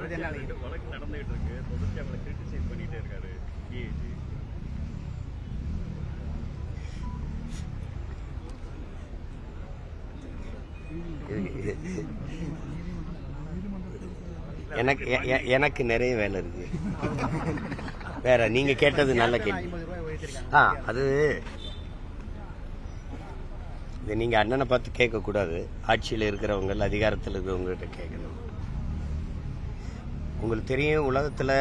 பத்தி என்ன நினைக்கிறீங்க? வழக்கு நடந்துகிட்டு இருக்கு, தொடர்ச்சி அவங்களை கிரிட்டிசைஸ் பண்ணிட்டே இருக்காரு டிஐஜி. எனக்கு நிறைய வேலை இருக்கு. வேற நீங்க கேட்டது நல்ல கேள்வி. அது இது நீங்க அண்ணனை பார்த்து கேட்க கூடாது. ஆட்சியில் இருக்கிறவங்க, அதிகாரத்தில் இருக்கிறவங்க கிட்ட கேட்கணும். உங்களுக்கு தெரியும், உலகத்துல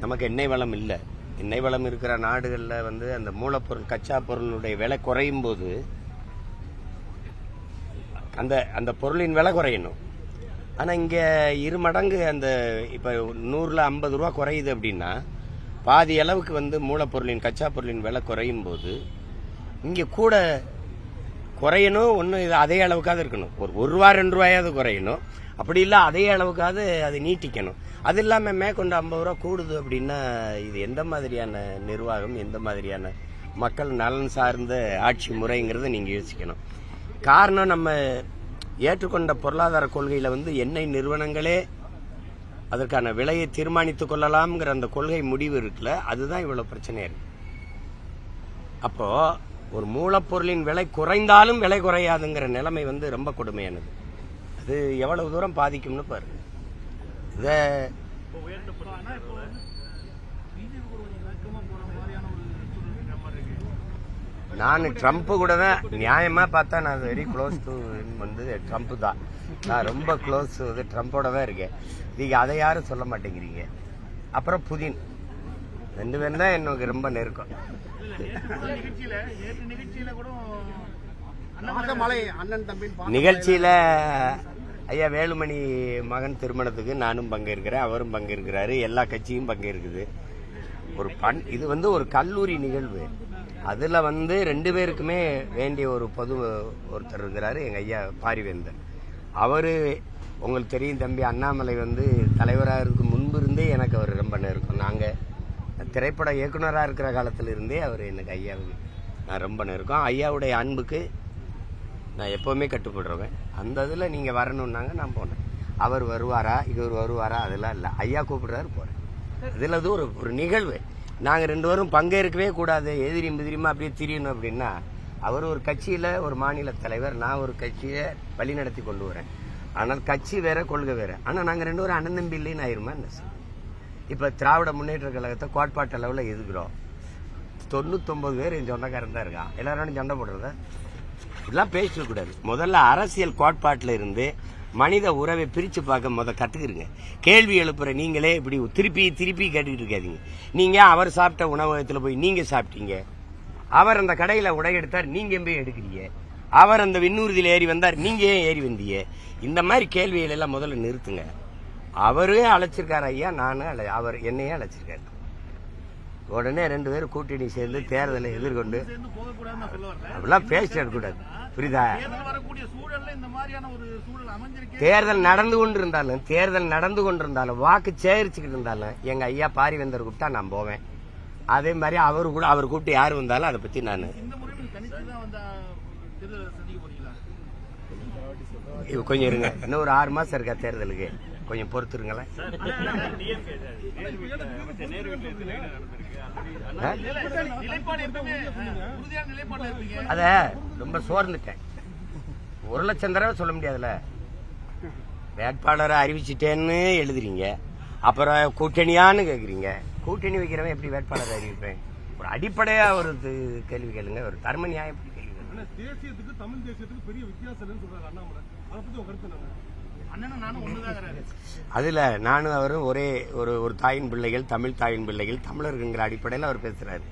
நமக்கு எண்ணெய் வளம் இல்லை. எண்ணெய் வளம் இருக்கிற நாடுகளில் அந்த மூலப்பொருள், கச்சா பொருளுடைய விலை குறையும் போது அந்த அந்த பொருளின் விலை குறையணும். ஆனால் இங்கே 2 மடங்கு இப்போ 100ல் 50 ரூபா குறையுது அப்படின்னா பாதி அளவுக்கு மூலப்பொருளின், கச்சா பொருளின் விலை குறையும் போது இங்கே கூட குறையணும். ஒன்று இது அதே அளவுக்காவது இருக்கணும். ஒரு ரூபா 2 ரூபாயாவது குறையணும். அப்படி இல்லை அதே அளவுக்காவது அதை நீட்டிக்கணும். அது இல்லாமல் மேற்கொண்டு 50 ரூபா கூடுது அப்படின்னா இது எந்த மாதிரியான நிர்வாகம், எந்த மாதிரியான மக்கள் நலன் சார்ந்த ஆட்சி முறைங்கிறத நீங்கள் யோசிக்கணும். காரணம், நம்ம ஏற்றுக்கொண்ட பொருளாதார கொள்கையில் எண்ணெய் நிறுவனங்களே அதற்கான விலையை தீர்மானித்துக் கொள்ளலாம்ங்கிற அந்த கொள்கை முடிவு இருக்குல்ல, அதுதான் இவ்வளவு பிரச்சனையா இருக்கு. அப்போ ஒரு மூலப்பொருளின் விலை குறைந்தாலும் விலை குறையாதுங்கிற நிலைமை ரொம்ப கொடுமையானது. அது எவ்வளவு தூரம் பாதிக்கும்னு பாருங்க. இத நான் ட்ரம்ப் கூட தான் நியாயமா பார்த்தா நான் வெரி க்ளோஸ் டு ட்ரம்ப் தான். நான் ரொம்ப க்ளோஸ் ட்ரம்போட தான் இருக்கேன். நீங்க அதை யாரும் சொல்ல மாட்டேங்கிறீங்க. அப்புறம் புதின், 2 பேரும் தான் எனக்கு ரொம்ப நெருக்கம். நிகழ்ச்சியில ஐயா வேலுமணி மகன் திருமணத்துக்கு நானும் பங்கேற்கிறேன், அவரும் பங்கேற்கிறாரு, எல்லா கட்சியும் பங்கேற்குது. ஒரு இது ஒரு கல்லூரி நிகழ்வு. அதுல 2 பேருக்குமே வேண்டிய ஒரு ஒருத்தர் இருக்கிறாரு, எங்க ஐயா பாரிவேந்தர். அவரு உங்களுக்கு தெரியும் தம்பி, அண்ணாமலை தலைவராக இருக்கு முன்பு இருந்தே எனக்கு அவர் ரொம்ப நெருக்கம். நாங்க திரைப்பட இயக்குனராக இருக்கிற காலத்துல இருந்தே அவர் எனக்கு ஐயாவுக்கு நான் ரொம்ப நெருக்கம். ஐயாவுடைய அன்புக்கு நான் எப்பவுமே கட்டுப்படுறவன். அந்த இதுல நீங்க வரணும்னாங்க நான் போனேன். அவர் வருவாரா, இவர் வருவாரா, அதெல்லாம் இல்லை. ஐயா கூப்பிடுறாரு, போறேன். இதுல அது ஒரு நிகழ்வு. நாங்க 2 பேரும் பங்கேற்கவே கூடாது, எதிரிமா அப்படியே திரியணும் அப்படின்னா, அவர் ஒரு கட்சியில ஒரு மாநில தலைவர், நான் ஒரு கட்சியை வழி நடத்தி கொண்டு வரேன். ஆனால் கட்சி வேற, கொள்கை வேற. ஆனா நாங்க 2 பேரும் அண்ணன் தம்பி இல்லைன்னு ஆயிருமா என்ன? இப்ப திராவிட முன்னேற்ற கழகத்தை கோட்பாட்டு அளவுல எதுக்குறோம். 99 பேர் என் சொந்தக்காரன் தான் இருக்கான். எல்லாரும் சண்டை போடுறத இதெல்லாம் பேசிக்க கூடாது. முதல்ல அரசியல் கோட்பாட்டுல இருந்து மனித உறவை பிரிச்சு பார்க்க கத்துக்கிறீங்க. கேள்வி எழுப்புற நீங்களே இப்படி திருப்பி கேட்டுக்கிட்டு இருக்காதீங்க. நீங்க அவர் சாப்பிட்ட உணவகத்துல போய் நீங்க சாப்பிட்டீங்க, அவர் அந்த கடையில உடை எடுத்தார், நீங்க போய் எடுக்கிறீங்க, அவர் அந்த விண்ணூர்தியில் ஏறி வந்தார், நீங்க ஏன் ஏறி வந்தீங்க? இந்த மாதிரி கேள்விகள் எல்லாம் முதல்ல நிறுத்துங்க. அவரே அழைச்சிருக்காரு ஐயா, நானும் அவர் என்னையே அழைச்சிருக்காரு. உடனே 2 பேரும் கூட்டணி சேர்ந்து தேர்தலை எதிர்கொண்டு அப்படிலாம் பேசிட கூடாது, புரியுதா? தேர்தல் நடந்து கொண்டிருந்தாலும் வாக்கு சேகரிச்சுக்கிட்டு இருந்தாலும் எங்க ஐயா பாரிவேந்தர் கூப்பிட்டா நான் போவேன். அதே மாதிரி அவர் கூப்பிட்டு யாரு வந்தாலும் அதை பத்தி நான் கொஞ்சம் இருங்க, இன்னும் ஒரு 6 மாசம் இருக்கா தேர்தலுக்கு, கொஞ்சம் பொறுத்துருங்களேன். அத ரொம்ப சோர்ந்துட்டேன். 1 லட்சம் தடவை சொல்ல முடியாதுல்ல. வேட்பாளரை அறிவிச்சிட்டேன்னு எழுதுறீங்க, அப்புறம் கூட்டணியான்னு கேக்குறீங்க. கூட்டணி வைக்கிறவன் எப்படி வேட்பாளரை அறிவிப்பேன்? ஒரு அடிப்படையா ஒரு கேள்வி கேளுங்க, ஒரு தர்ம நியாயம் கேள்வி. தேசியத்துக்கு தமிழ் தேசியத்துக்கு பெரிய வித்தியாசம் சொல்றாரு அண்ணாமலை. அதை பத்தி உங்க கருத்து என்ன? அதுல நானும் அவரும் ஒரே ஒரு தாயின் பிள்ளைகள், தமிழ் தாயின் பிள்ளைகள், தமிழர்கிற அடிப்படையில் அவர் பேசுறாரு.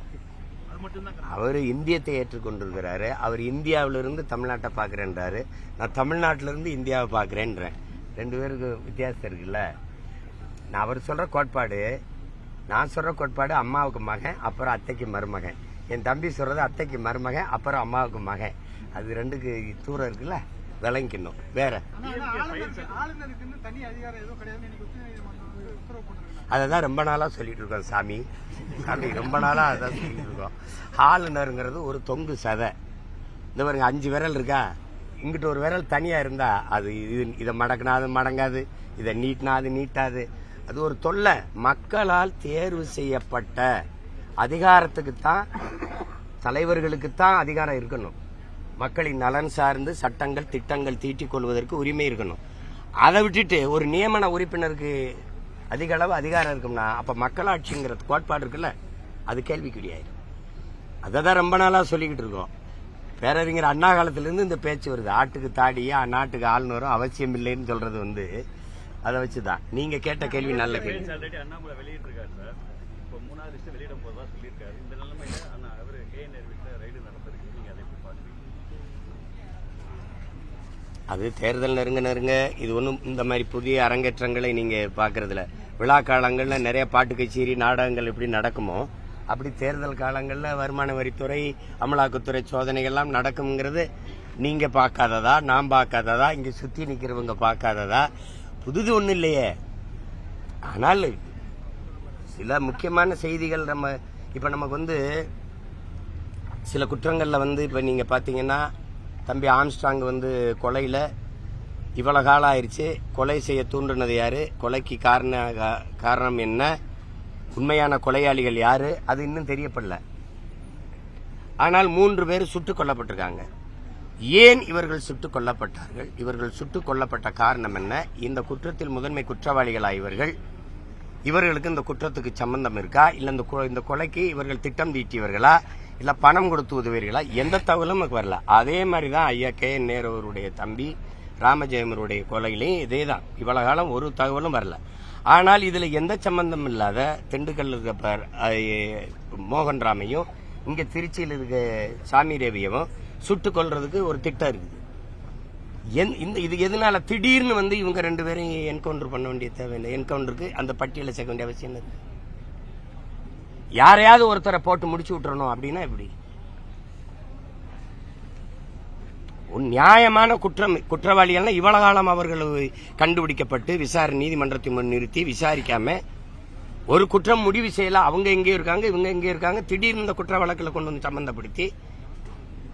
அவர் இந்தியத்தை ஏற்றுக்கொண்டிருக்கிறாரு. அவர் இந்தியாவிலிருந்து தமிழ்நாட்டை பாக்குறேன்றாரு, நான் தமிழ்நாட்டிலிருந்து இந்தியாவை பாக்குறேன்றேன். 2 பேருக்கு வித்தியாசம் இருக்குல்ல. நான் அவர் சொல்ற கோட்பாடு, நான் சொல்ற கோட்பாடு அம்மாவுக்கு மகன், அப்புறம் அத்தைக்கு மருமகன். என் தம்பி சொல்றது அத்தைக்கு மருமகன், அப்புறம் அம்மாவுக்கு மகன். அது 2க்கு தூரம் இருக்குல்ல, விளங்கிக்கணும். வேற அததான் ரொம்ப நாளா சொல்லிட்டு இருக்கோம் சாமி, ரொம்ப நாளா அதான் சொல்லிட்டு இருக்கோம். ஆளுநருங்கிறது ஒரு தொங்கு சதை. இந்த பாருங்க 5 விரல் இருக்கா, இங்கிட்ட ஒரு விரல் தனியா இருந்தா அது இதை மடக்குனா அது மடங்காது, இதை நீட்டினா அது நீட்டாது. அது ஒரு தொல்லை. மக்களால் தேர்வு செய்யப்பட்ட அதிகாரத்துக்குத்தான், தலைவர்களுக்குத்தான் அதிகாரம் இருக்கணும். மக்களின் நலன் சார்ந்து சட்டங்கள் திட்டங்கள் தீட்டிக் கொள்வதற்கு உரிமை இருக்கணும். அதை விட்டுட்டு ஒரு நியமன உறுப்பினருக்கு அதிக அளவு அதிகாரம் இருக்கும்னா அப்ப மக்களாட்சிங்கிற கோட்பாடு இருக்குல்ல, அது கேள்விக்குறியாயிரும். அதை தான் ரொம்ப நாளா சொல்லிக்கிட்டு இருக்கோம். பேரறிஞர் அண்ணா காலத்திலிருந்து இந்த பேச்சு வருது. ஆட்டுக்கு தாடியா நாட்டுக்கு ஆளுநரும் அவசியம் இல்லைன்னு சொல்றது வந்து அதை வச்சுதான். நீங்க கேட்ட கேள்வி நல்ல கேள்வி. ஆல்ரெடி அண்ணாமலை வெளியிட்டிருக்காரு சார். இப்போ 3வது லிஸ்ட் வெளியிடும் போது தான் சொல்லியிருக்காரு. இந்த நிலைமையில அவர் கேஎன்ஆர் வீட்டில் ரைடு நடந்திருக்கு. நீங்க அதை எப்படி பாக்குறீங்க? அது தேர்தல் நெருங்க இது ஒன்றும் இந்த மாதிரி புதிய அரங்கேற்றங்களை நீங்க பாக்குறதுல, விழா காலங்கள்ல நிறைய பாட்டு கச்சேரி நாடகங்கள் எப்படி நடக்குமோ அப்படி தேர்தல் காலங்களில் வருமான வரித்துறை அமலாக்கத்துறை சோதனைகள்லாம் நடக்குங்கிறது நீங்க பார்க்காததா, நான் பார்க்காததா, இங்க சுத்தி நிக்கிறவங்க பார்க்காததா? புதுது ஒன்றும் இல்லையே. ஆனால் சில முக்கியமான செய்திகள் இப்ப நமக்கு வந்து சில குற்றங்கள்ல வந்து இப்ப நீங்க பாத்தீங்கன்னா தம்பி ஆம்ஸ்ட்ராங் வந்து கொலையில இவ்வளவு காலம் ஆயிடுச்சு. கொலை செய்ய தூண்டுனது யாரு, கொலைக்கு காரணம் என்ன, உண்மையான கொலையாளிகள் யாரு, அது இன்னும் தெரியப்படல. ஆனால் 3 பேர் சுட்டுக் கொல்லப்பட்டிருக்காங்க. ஏன் இவர்கள் சுட்டுக் கொல்லப்பட்டார்கள், இவர்கள் சுட்டுக் கொல்லப்பட்ட காரணம் என்ன, இந்த குற்றத்தில் முதன்மை குற்றவாளிகளா இவர்களுக்கு இந்த குற்றத்துக்கு சம்பந்தம் இருக்கா, இல்ல இந்த கொலைக்கு இவர்கள் திட்டம் தீட்டியவர்களா, இல்ல பணம் கொடுத்து உதவியவர்களா, எந்த தகவலும் நமக்கு வரல. அதே மாதிரிதான் ஐயா KN நேரு அவருடைய தம்பி ராமஜெயமருடைய கொலையிலையும் இதேதான். இவ்வளவு காலம் ஒரு தகவலும் வரல. ஆனால் இதுல எந்த சம்பந்தம் இல்லாத திண்டுக்கல் இருக்க மோகன் ராமையும் இங்க திருச்சியில் இருக்க சாமி ரவியவும் சுட்டுக் கொல்றதுக்கு ஒரு திட்டம் இருக்குது. இது எதனால திடீர்னு வந்து இவங்க 2 பேரையும் என்கவுண்டர் பண்ண வேண்டிய தேவையில்லை. என்கவுண்டருக்கு அந்த பட்டியலை சேர்க்க வேண்டிய அவசியம் என்ன? யாரையாவது ஒருத்தரை போட்டு முடிச்சு விட்டுறணும் அப்படின்னா எப்படி? நியாயமான குற்றவாளிகள் இவ்வளவு காலம் அவர்கள் கண்டுபிடிக்கப்பட்டு விசாரணை நீதிமன்றத்தை முன் நிறுத்தி விசாரிக்காம ஒரு குற்றம் முடிவு செய்யல. அவங்க எங்கே இருக்காங்க, இவங்க எங்கே இருக்காங்க, திடீர்னு இந்த குற்ற வழக்கில் கொண்டு வந்து சம்பந்தப்படுத்தி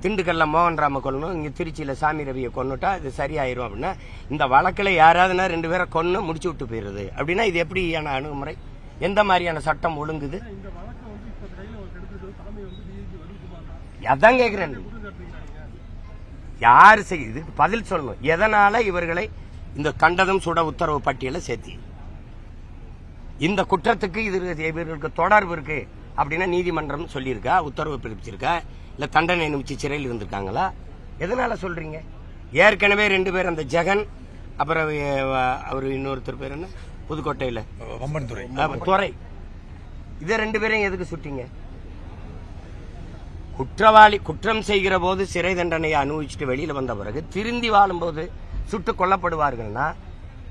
திண்டுக்கல்ல மோகன் ராம கொல்லணும், இங்க திருச்சியில சாமி ரவியை கொன்னுட்டா இது சரியாயிரும் அப்படின்னா, இந்த வழக்கில் யாராவதுனா 2 பேரை கொன்னு முடிச்சு விட்டு போயிருது அப்படின்னா இது எப்படியான அணுகுமுறை? எந்த மாதிரியான சட்டம் ஒழுங்குது? அதான் கேக்குறேன். யாரு செய்யுது பதில் சொல்லணும். எதனால இவர்களை இந்த கண்டனம் சுட உத்தரவு பட்டியல சேர்த்தி இந்த குற்றத்துக்கு இவர்களுக்கு தொடர்பு இருக்கு அப்படின்னா நீதிமன்றம் சொல்லியிருக்கா, உத்தரவு பிறப்பிச்சிருக்கா, இல்ல தண்டனை அனுப்பிச்சு சிறையில் இருந்திருக்காங்களா? எதனால சொல்றீங்க? ஏற்கனவே 2 பேர், அந்த ஜெகன் அப்புறம் அவர் இன்னொருத்தர் பேர் என்ன, புதுக்கோட்டையில துறை, இதை 2 பேரையும் எதுக்கு சுட்டீங்க? குற்றவாளி குற்றம் செய்கிற போது சிறை தண்டனையை அனுபவிச்சுட்டு வெளியில வந்த பிறகு திருந்தி வாழும் போது சுட்டுக் கொல்லப்படுவார்கள்னா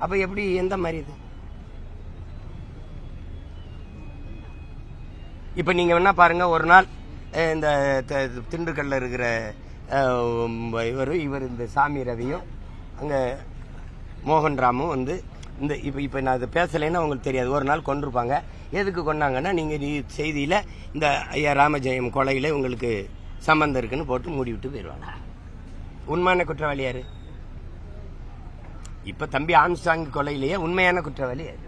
அப்ப எப்படி, எந்த மாதிரி இது? இப்ப நீங்க என்ன பாருங்க, ஒரு நாள் இந்த திண்டுக்கல்ல இருக்கிற இவர் இந்த சாமி ரவியும் அங்க மோகன் ராமும் வந்து இந்த இப்ப நான் அதை பேசலைன்னா உங்களுக்கு தெரியாது. ஒரு நாள் கொண்டிருப்பாங்க. எதுக்கு கொண்டாங்கன்னா, நீங்க செய்தியில இந்த ஐயா ராமஜெயம் கொலையில உங்களுக்கு சம்பந்தம் இருக்குன்னு போட்டு மூடி விட்டு போயிடுவாங்க. உண்மையான குற்றவாளி யாரு? இப்ப தம்பி ஆம்ஸ்ட்ராங் கொலையிலேயே உண்மையான குற்றவாளி யாரு?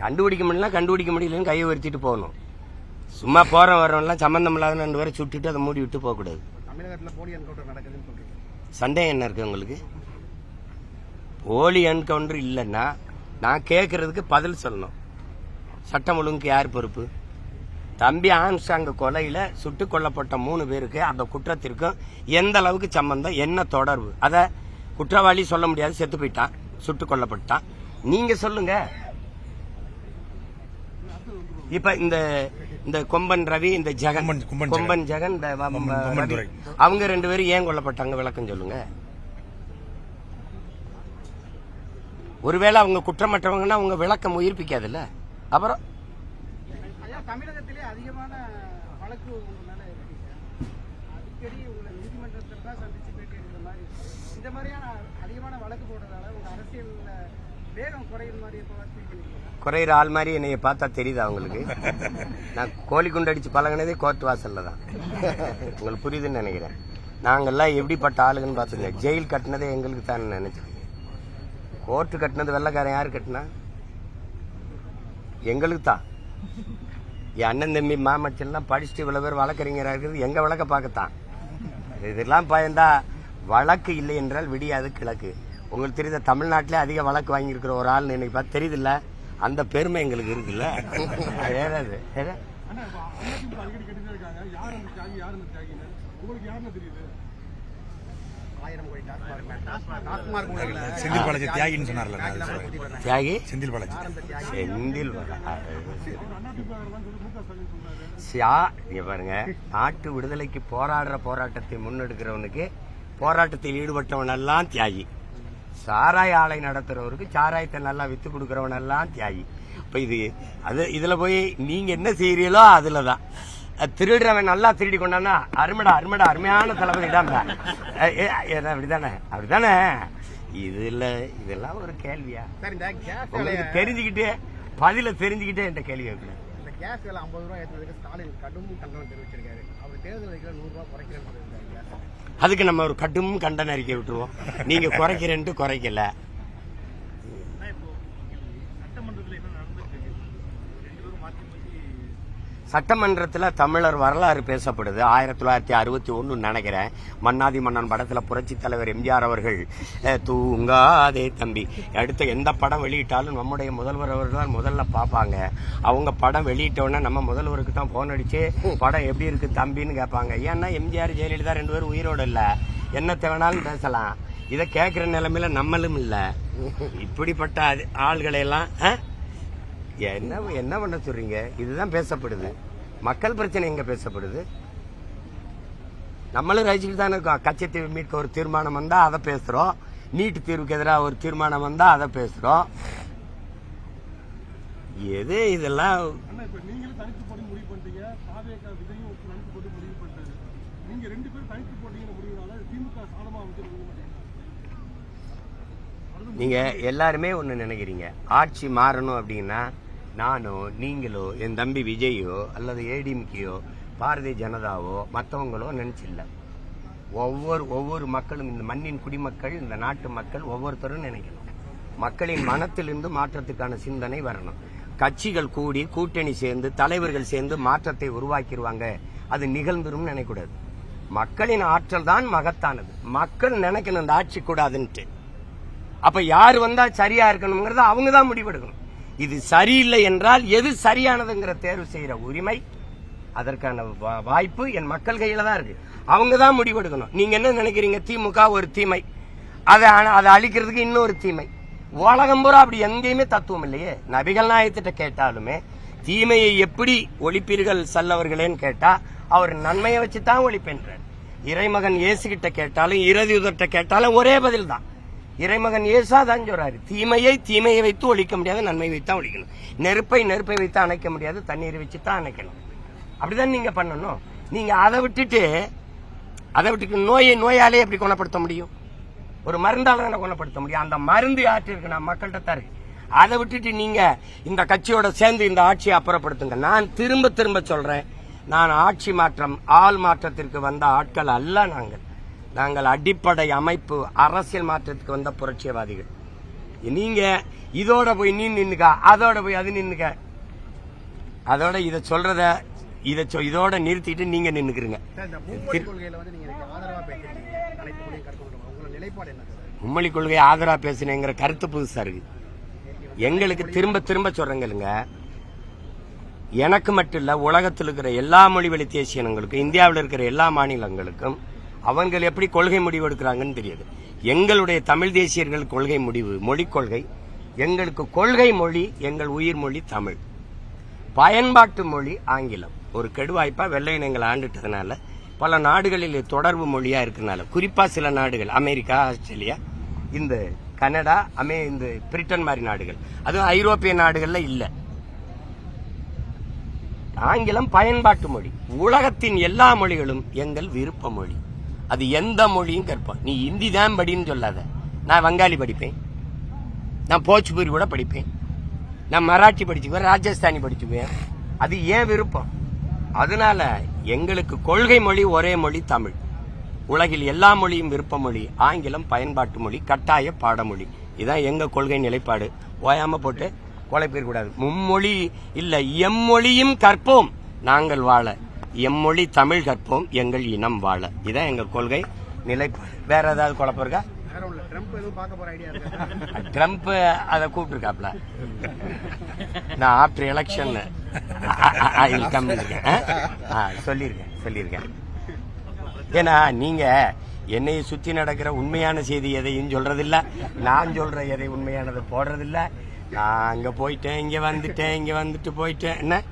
கண்டுபிடிக்க முடியலன்னு கையை உயர்த்திட்டு போகணும். சும்மா போற வரவெல்லாம் சம்பந்தம் இல்லாத 2 பேரை சுட்டுட்டு அதை மூடி விட்டு போக கூடாது. தமிழகத்தில் போலி என்கவுண்டர் நடக்குதுன்னு சொல்றீங்க. சந்தேகம் என்ன இருக்கு உங்களுக்கு? போலி என்கவுண்டர் இல்லைன்னா நான் கேட்கறதுக்கு பதில் சொல்லணும். சட்டம் ஒழுங்குக்கு யார் பொறுப்பு? தம்பி ஆம்ஸ்ட்ராங் கொலையில சுட்டுக் கொல்லப்பட்ட 3 பேருக்கு அந்த குற்றத்திற்கும் எந்த அளவுக்கு சம்பந்தம், என்ன தொடர்பு? அத குற்றவாளி சொல்ல முடியாது, செத்து போயிட்டான், சுட்டுக் கொல்லப்பட்டான். நீங்க சொல்லுங்க. இப்ப இந்த கொம்பன் ரவி, இந்த ஜெகன், கொம்பன் ஜெகன், அவங்க 2 பேரும் ஏன் கொல்லப்பட்டாங்க? விளக்கம் சொல்லுங்க. ஒருவேளை அவங்க குற்றமற்றவங்கன்னா அவங்க விளக்கம் உயிர்ப்பிக்காதுல்ல. அப்புறம் தமிழகத்திலே அதிகமான வழக்கு அடிக்கடி உங்களை நீதிமன்றத்தில் தான் சந்திச்சு பேட்டி எடுக்கிற மாதிரி, இந்த மாதிரியான அதிகமான வழக்கு போடுறதால உங்க அரசியல் வேகம் குறையிற மாதிரி குறையிற ஆள் மாதிரி என்னைய பார்த்தா தெரியுது அவங்களுக்கு? நான் கோழி குண்டு அடிச்சு பழகினதே கோர்ட் வாசல்ல தான். உங்களுக்கு புரியுதுன்னு நினைக்கிறேன். நாங்கெல்லாம் எப்படிப்பட்ட ஆளுங்கன்னு பாத்துங்க. ஜெயில் கட்டினதே எங்களுக்கு தான் நினைச்சிருக்கேன். கோர்ட்டு கட்டினது வெள்ளைக்காரன் யாரு கட்டினா? எங்களுக்கு தான். என் அண்ணன் தம்பி மாமச்செல்லாம் படிச்சுட்டு இவ்வளவு பேர் வழக்கறிஞராக இருக்குது, எங்க வழக்க பார்க்கத்தான். இதெல்லாம் பயந்தா வழக்கு இல்லை என்றால் விடியாது கிழக்கு. உங்களுக்கு தெரியுத, தமிழ்நாட்டிலே அதிக வழக்கு வாங்கியிருக்கிற ஒரு ஆள் இன்னைக்கு பார்த்து தெரியுது இல்ல, அந்த பெருமை எங்களுக்கு இருக்குல்ல. ஏறாது. அடிக்கடி கேட்டுட்டே இருக்காங்க, யார் அந்த தியாகி, யார் அந்த தியாகின்னு. உங்களுக்கு யாருன்னு தெரியுது? 1000 கோடி டாஸ்மார்க் ஊழல்ல செந்தில் பாலாஜி தியாகின்னு சொன்னார்ல, தியாகி செந்தில் பாலாஜி. செந்தில் பாருங்க, நாட்டு விடுதலைக்கு போராடுற போராட்டத்தை முன்னெடுக்கிறவனுக்கு, போராட்டத்தில் ஈடுபட்டவன் எல்லாம் தியாகி. சாராய ஆலை நடத்துறவருக்கு சாராயத்தை நல்லா வித்து கொடுக்கறவன் எல்லாம் தியாகி. இப்ப இதுல போய் நீங்க என்ன செய்யறீங்களோ அதுலதான். திருடுறவன் நல்லா திருடி கொண்டானா அருமடா அருமடா அருமையான தளபதி தான். அப்படிதானே. இதெல்லாம் ஒரு கேள்வியா? உங்களுக்கு தெரிஞ்சுக்கிட்டே பதில தெரிஞ்சுக்கிட்டே இந்த கேள்வி வைக்கணும். இந்த கேஸ் விலை 50 ரூபாய் ஏற்றுறதுக்கு ஸ்டாலின் கடும் கண்டனம் தெரிவிச்சிருக்காரு. அவர் தேர்தல் வைக்கிற 100 ரூபாய் குறைக்கிறேன்னு. அதுக்கு நம்ம ஒரு கடும் கண்டன அறிக்கை விட்டுருவோம். நீங்க குறைக்கிறேன்ட்டு குறைக்கல. சட்டமன்றத்தில் தமிழர் வரலாறு பேசப்படுது. 1961 நினைக்கிறேன், மன்னாதி மன்னன் படத்துல புரட்சி தலைவர் எம்ஜிஆர் அவர்கள் தூங்காதே தம்பி, அடுத்த எந்த படம் வெளியிட்டாலும் நம்முடைய முதல்வர் அவர்கள் தான் முதல்ல பார்ப்பாங்க. அவங்க படம் வெளியிட்டோன்னா நம்ம முதல்வருக்கு தான் போன் அடிச்சு படம் எப்படி இருக்கு தம்பின்னு கேட்பாங்க. ஏன்னா எம்ஜிஆர் ஜெயலலிதா 2 பேரும் உயிரோடு இல்ல, என்னத்தை வேணாலும் பேசலாம். இதை கேட்கிற நிலைமையில நம்மளும் இல்ல. இப்படிப்பட்ட ஆள்களை எல்லாம் என்ன பண்ண சொல்றீங்க? இதுதான் பேசப்படுது. மக்கள் பிரச்சனை எங்க பேசப்படுது? நம்மளும் ரசிச்சுட்டு தானே இருக்கோம். கச்சத்தீவு மீட்க ஒரு தீர்மானம் வந்தா அதை பேசுறோம், நீட்டு தீர்வுக்கு எதிராக ஒரு தீர்மானம் வந்தா அதை பேசுறோம். எது இதெல்லாம்? நீங்களும் தனித்து போட்டு முடிவு பண்ணிட்டீங்க, பாவேக விஜயும் தனித்து போட்டு முடிவு பண்ணிட்டாரு. நீங்க 2 பேரும் தனித்து போட்டீங்க முடிவுனால திமுக சாதமா வந்து நீங்க எல்லாருமே ஒண்ணு நினைக்கிறீங்க, ஆட்சி மாறணும் அப்படின்னா நானோ நீங்களோ என் தம்பி விஜயோ அல்லது ஏடிஎம்கேயோ பாரதிய ஜனதாவோ மற்றவங்களோ நினைச்சில்ல. ஒவ்வொரு மக்களும், இந்த மண்ணின் குடிமக்கள், இந்த நாட்டு மக்கள் ஒவ்வொருத்தரும் நினைக்கணும். மக்களின் மனத்திலிருந்து மாற்றத்துக்கான சிந்தனை வரணும். கட்சிகள் கூடி கூட்டணி சேர்ந்து தலைவர்கள் சேர்ந்து மாற்றத்தை உருவாக்கிடுவாங்க, அது நிகழ்ந்துரும் நினைக்கூடாது. மக்களின் ஆற்றல் தான் மகத்தானது. மக்கள் நினைக்கணும் இந்த ஆட்சி கூடாதுன்ட்டு. அப்ப யாரு வந்தா சரியா இருக்கணும்ங்கறத அவங்க தான் முடிவெடுக்கணும். இது சரியில்லை என்றால் எது சரியானதுங்கிற தேர்வு செய்யற உரிமை, அதற்கான வாய்ப்பு என் மக்கள் கையில தான் இருக்கு. அவங்க தான் முடிவெடுக்கணும். நீங்க என்ன நினைக்கிறீங்க? திமுக ஒரு தீமை, அதை அழிக்கிறதுக்கு இன்னொரு தீமை. உலகம் பூரா அப்படி எங்கேயுமே தத்துவம் இல்லையே. நபிகள் நாயகத்திட்ட கேட்டாலுமே தீமையை எப்படி ஒழிப்பீர்கள் செல்லவர்களேன்னு கேட்டா அவர் நன்மையை வச்சுதான் ஒழிப்பேன்றார். இறைமகன் இயேசு கிட்ட கேட்டாலும் இறுதியுதர்கிட்ட கேட்டாலும் ஒரே பதில் தான். இறைமகன் இயேசா தான் சொல்றாரு, தீமையை வைத்து ஒழிக்க முடியாது, நன்மை வைத்தான் ஒழிக்கணும். நெருப்பை வைத்து அணைக்க முடியாது, தண்ணீரை வச்சு தான் அணைக்கணும். அப்படிதான் நீங்க பண்ணணும். நீங்க அதை விட்டுட்டு நோயாலே எப்படி குணப்படுத்த முடியும்? ஒரு மருந்தால தான் குணப்படுத்த முடியும். அந்த மருந்து யார்ட்டு இருக்கு? நான் மக்கள்கிட்ட தான் இருக்கு. அதை விட்டுட்டு நீங்க இந்த கட்சியோட சேர்ந்து இந்த ஆட்சியை அப்புறப்படுத்துங்க. நான் திரும்ப சொல்றேன், நான் ஆட்சி மாற்றம் ஆள் மாற்றத்திற்கு வந்த ஆட்கள் அல்ல. நாங்கள் அடிப்படை அமைப்பு அரசியல் மாற்றத்துக்கு வந்த புரட்சியவாதிகள். நீங்க இதோட போய் நீ நின்னுக்க, அதோட போய் அது நின்னுக்க, அதோட இத சொல்றத இதோட நிறுத்திட்டு நீங்க நின்னுக்குறீங்க. மும்மொழி கொள்கை ஆதரவா பேசினேங்கிற கருத்து புதுசா இருக்கு. எங்களுக்கு திரும்ப சொல்றேங்க, எனக்கு மட்டும் இல்ல, உலகத்தில் இருக்கிற எல்லா மொழி வழி தேசிய இனங்களுக்கும், இந்தியாவில் இருக்கிற எல்லா மாநிலங்களுக்கும் அவங்க எப்படி கொள்கை முடிவு எடுக்கிறாங்கன்னு தெரியாது. எங்களுடைய தமிழ் தேசியர்கள் கொள்கை முடிவு மொழிக் கொள்கை, எங்களுக்கு கொள்கை மொழி, எங்கள் உயிர் மொழி தமிழ், பயன்பாட்டு மொழி ஆங்கிலம். ஒரு கெடுவாய்ப்பா வெள்ளையினங்களை ஆண்டுட்டதுனால பல நாடுகளில் தொடர்பு மொழியா இருக்கிறதுனால, குறிப்பா சில நாடுகள் அமெரிக்கா, ஆஸ்திரேலியா, இந்த கனடா, இந்த பிரிட்டன் மாதிரி நாடுகள், அதுவும் ஐரோப்பிய நாடுகள்ல இல்ல. ஆங்கிலம் பயன்பாட்டு மொழி. உலகத்தின் எல்லா மொழிகளும் எங்கள் விருப்ப மொழி. அது எந்த மொழியும் கற்போம். நீ ஹிந்தி தான் படின்னு சொல்லாத. நான் வங்காளி படிப்பேன், நான் போச்சுபூரி கூட படிப்பேன், நான் மராட்டி படிச்சுக்குவேன், ராஜஸ்தானி படிச்சுக்குவேன். அது ஏன் விருப்பம். அதனால எங்களுக்கு கொள்கை மொழி ஒரே மொழி தமிழ். உலகில் எல்லா மொழியும் விருப்ப மொழி, ஆங்கிலம் பயன்பாட்டு மொழி, கட்டாய பாடமொழி. இதான் எங்க கொள்கை நிலைப்பாடு. ஓயாம போட்டு குழப்பிடக்கூடாது. மும்மொழி இல்ல, எம்மொழியும் கற்போம் நாங்கள் வாழ, எம்மொழி தமிழ் கற்போம் எங்கள் இனம் வாழ. இதான் எங்க கொள்கை நிலைப்பாடு. வேற ஏதாவது குழப்பம் இருக்கா? ட்ரம்ப் எதுவும் பார்க்க போற ஐடியா இருக்கா? ட்ரம்ப் அதை கூப்பிட்டுருக்காப்ல. நான் ஆஃப்டர் எலெக்ஷன் சொல்லியிருக்கேன். ஏன்னா நீங்க என்னைய சுத்தி நடக்கிற உண்மையான செய்தி எதையும் சொல்றதில்ல, நான் சொல்ற எதை உண்மையானதை போடுறதில்ல. நான் அங்க போயிட்டேன், இங்க வந்துட்டு போயிட்டேன். என்ன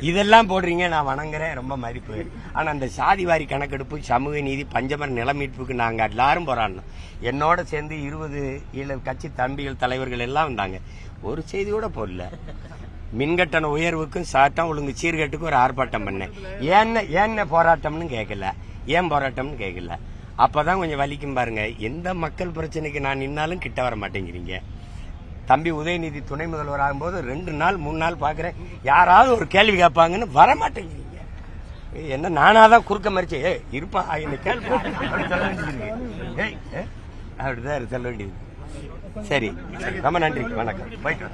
இதெல்லாம் போடுறீங்க, நான் வணங்குறேன், ரொம்ப மதிப்பு. ஆனா அந்த சாதிவாரி கணக்கெடுப்பு, சமூக நீதி, பஞ்சமர் நில மீட்புக்கு நாங்க எல்லாரும் போராடணும். என்னோட சேர்ந்து 20 கட்சி தம்பிகள் தலைவர்கள் எல்லாம் வந்தாங்க. ஒரு செய்தி கூட போடல. மின்கட்டண உயர்வுக்கும் சட்டம் ஒழுங்கு சீர்கேட்டுக்கும் ஒரு ஆர்ப்பாட்டம் பண்ணேன். ஏன்ன போராட்டம்னு கேட்கல, ஏன் போராட்டம்னு கேட்கல. அப்பதான் கொஞ்சம் வலிக்கும் பாருங்க. எந்த மக்கள் பிரச்சனைக்கு நான் நின்னாலும் கிட்ட வர மாட்டேங்கிறீங்க. தம்பி உதயநிதி துணை முதல்வர் ஆகும்போது 2 நாள் 3 நாள் பாக்குறேன், யாராவது ஒரு கேள்வி கேட்பாங்கன்னு வர மாட்டேங்கிறீங்க. என்ன நானாதான் குறுக்க மறிச்சு இருப்பா என்ன கேள்வி சொல்ல வேண்டியது, அப்படிதான் சொல்ல வேண்டியது. சரி, ரொம்ப நன்றி, வணக்கம், போயிட்டு.